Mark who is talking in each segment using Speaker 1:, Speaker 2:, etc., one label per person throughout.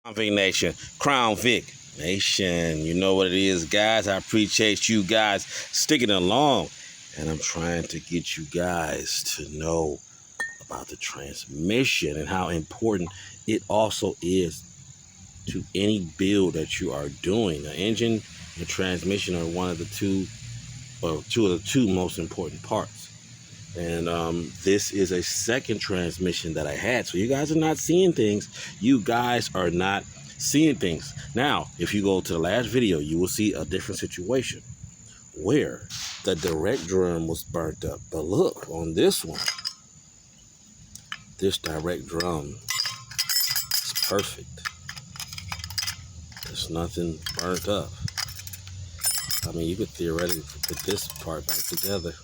Speaker 1: Crown Vic Nation, Crown Vic Nation. You know what it is, guys. I appreciate you guys sticking along, and I'm trying to get you guys to know about the transmission and how important it also is to any build that you are doing. The engine and transmission are one of the two, or two of the two most important parts. And this is a second transmission that I had. So you guys are not seeing things. You guys are not seeing things. Now, if you go to the last video, you will see a different situation where the direct drum was burnt up. But look, on this one, this direct drum is perfect. There's nothing burnt up. I mean, you could theoretically put this part back together.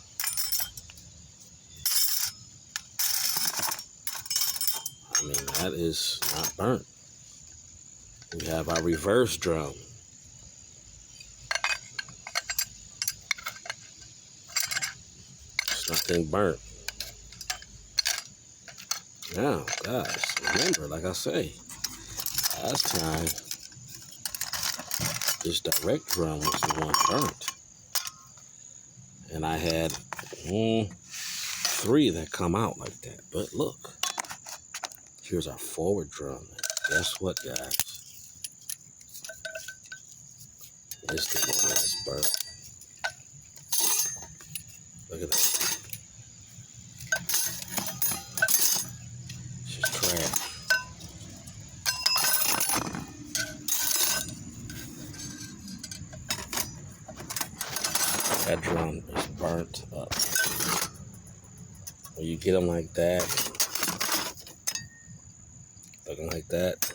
Speaker 1: I mean, that is not burnt. We have our reverse drum. It's nothing burnt. Now, guys, remember, like I say, last time, this direct drum was the one burnt. And I had 3 that come out like that. But look, here's our forward drum. Guess what, guys? This thing is burnt. Look at that. It's just trash. That drum is burnt up. When you get them like that, looking like that,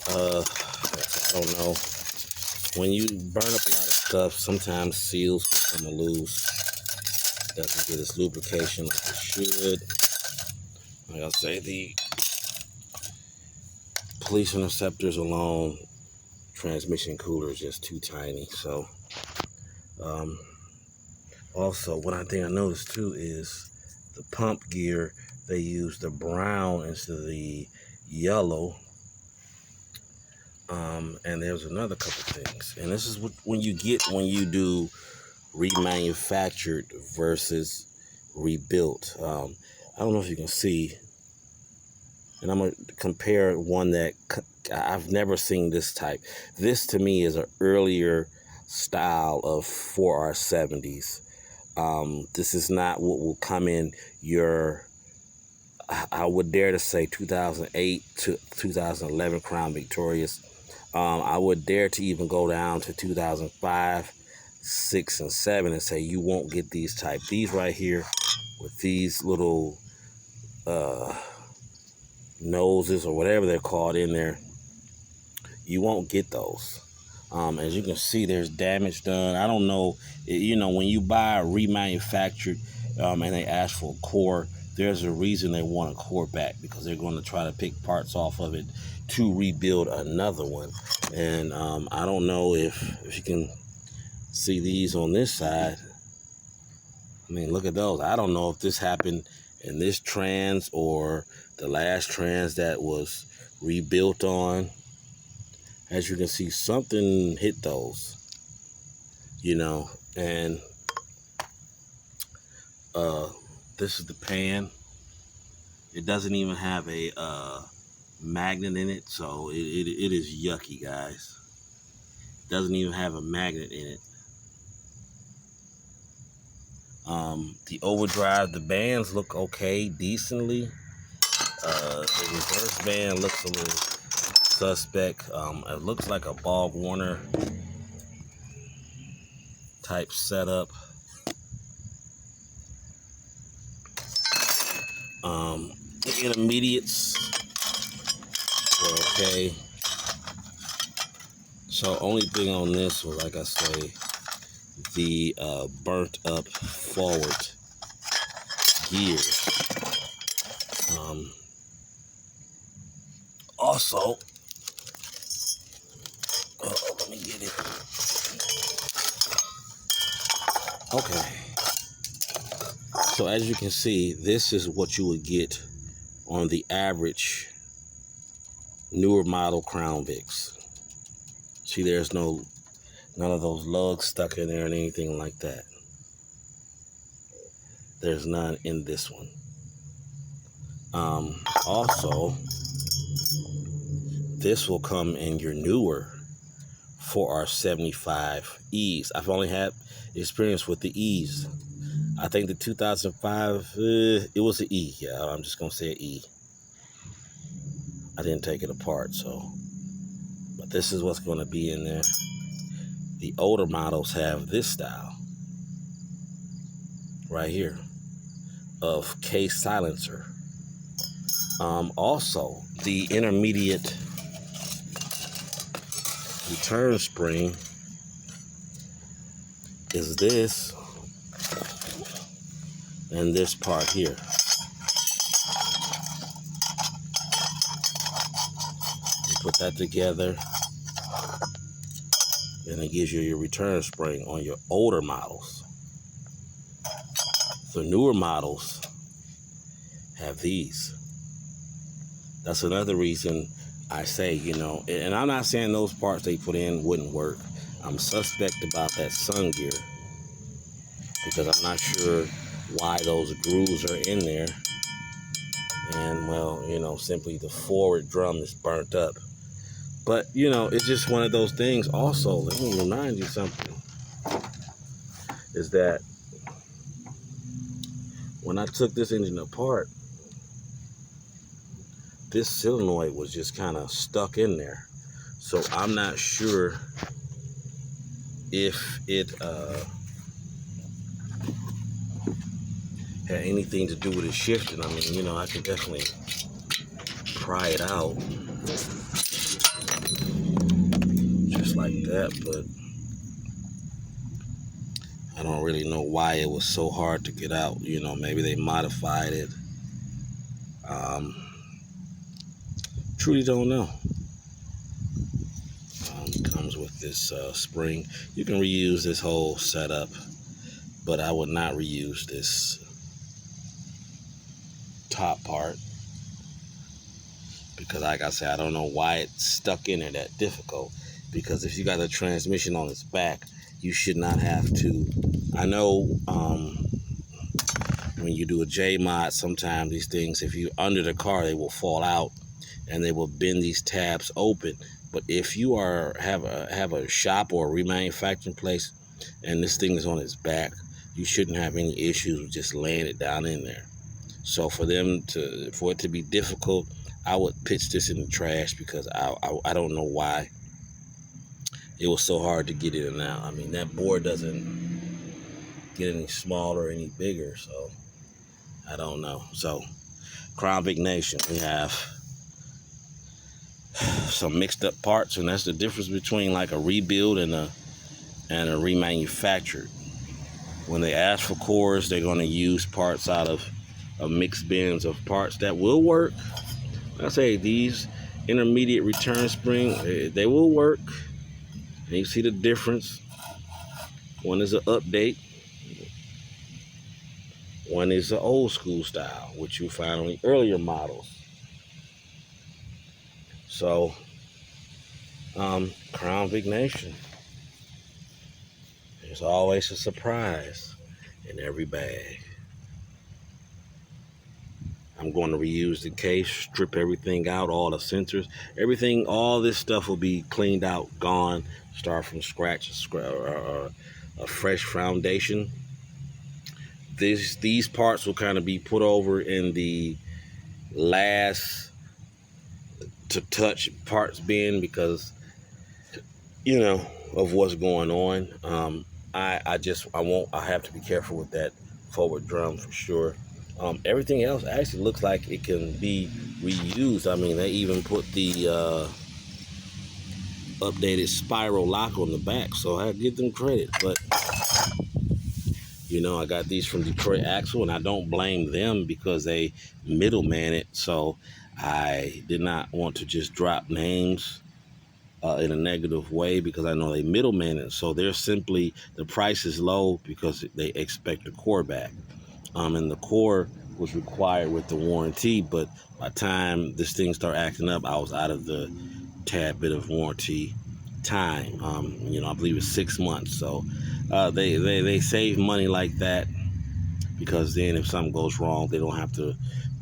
Speaker 1: I don't know. When you burn up a lot of stuff, sometimes seals become loose. It doesn't get its lubrication like it should. Like I say, the police interceptors alone, transmission cooler is just too tiny. So, also, one thing I noticed too is the pump gear, they use the brown instead of the yellow. And there's another couple things. And this is what when you do remanufactured versus rebuilt. I don't know if you can see, and I'm going to compare one that I've never seen this type. This to me is an earlier style of 4R70s. This is not what will come in your, I would dare to say, 2008 to 2011 Crown Victorias. I would dare to even go down to 2005, 6, and 7 and say you won't get these type. These right here with these little noses or whatever they're called in there, you won't get those. As you can see, there's damage done. I don't know, you know, when you buy a remanufactured and they ask for a core, there's a reason they want a core back, because they're going to try to pick parts off of it to rebuild another one. And I don't know if you can see these on this side. I mean, look at those. I don't know if this happened in this trans or the last trans that was rebuilt on. As you can see, something hit those, you know. And this is the pan. It doesn't even have a magnet in it, so it is yucky, guys. It doesn't even have a magnet in it. The overdrive, the bands look okay, decently. The reverse band looks a little suspect. It looks like a Bob Warner type setup. The intermediates were okay. So only thing on this was, like I say, the burnt up forward gears. Also, let me get it. Okay. So as you can see, this is what you would get on the average newer model Crown Vics. See, there's none of those lugs stuck in there and anything like that. There's none in this one. Also, this will come in your newer 4R75Es. I've only had experience with the E's. I think the 2005, it was an E. Yeah, I'm just going to say an E. I didn't take it apart, so. But this is what's going to be in there. The older models have this style right here of case silencer. Also, the intermediate return spring is this and this part here. You put that together and it gives you your return spring on your older models. The newer models have these. That's another reason I say, you know, and I'm not saying those parts they put in wouldn't work. I'm suspect about that sun gear because I'm not sure why those grooves are in there. And, well, you know, simply the forward drum is burnt up. But, you know, it's just one of those things. Also, let me remind you something, is that when I took this engine apart, this solenoid was just kind of stuck in there. So I'm not sure if it had anything to do with it shifting. I mean, you know, I could definitely pry it out just like that, but I don't really know why it was so hard to get out. You know, maybe they modified it. Truly don't know. Comes with this spring. You can reuse this whole setup, but I would not reuse this top part because, like I said, I don't know why it's stuck in there that difficult. Because if you got a transmission on its back, you should not have to. I know when you do a J mod, sometimes these things, if you're under the car, they will fall out and they will bend these tabs open. But if you have a shop or a remanufacturing place and this thing is on its back, you shouldn't have any issues with just laying it down in there. So for it to be difficult, I would pitch this in the trash because I don't know why it was so hard to get it in now. I mean, that board doesn't get any smaller or any bigger, so I don't know. So, Crown Vic Nation, we have some mixed up parts, and that's the difference between like a rebuild and a remanufactured. When they ask for cores, they're going to use parts out of a mixed bins of parts that will work. I say these intermediate return spring, they will work. And you see the difference. One is an update. One is an old school style, which you find on the earlier models. So, Crown Vic Nation. There's always a surprise in every bag. I'm going to reuse the case, strip everything out, all the sensors, everything, all this stuff will be cleaned out, gone, start from scratch, a fresh foundation. These parts will kind of be put over in the last to touch parts bin because, you know, of what's going on. I have to be careful with that forward drum for sure. Everything else actually looks like it can be reused. I mean, they even put the updated spiral lock on the back, so I give them credit. But, you know, I got these from Detroit Axle, and I don't blame them because they middleman it. So I did not want to just drop names in a negative way because I know they middleman it. So they're simply, the price is low because they expect the core back. And the core was required with the warranty, but by the time this thing started acting up, I was out of the tad bit of warranty time. I believe it's 6 months. So they save money like that, because then if something goes wrong, they don't have to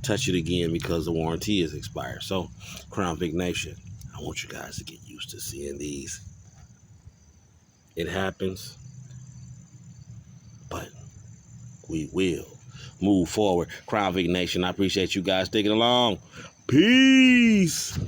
Speaker 1: touch it again because the warranty is expired. So, Crown Vic Nation, I want you guys to get used to seeing these. It happens, but we will move forward. Crown Vic Nation, I appreciate you guys sticking along. Peace.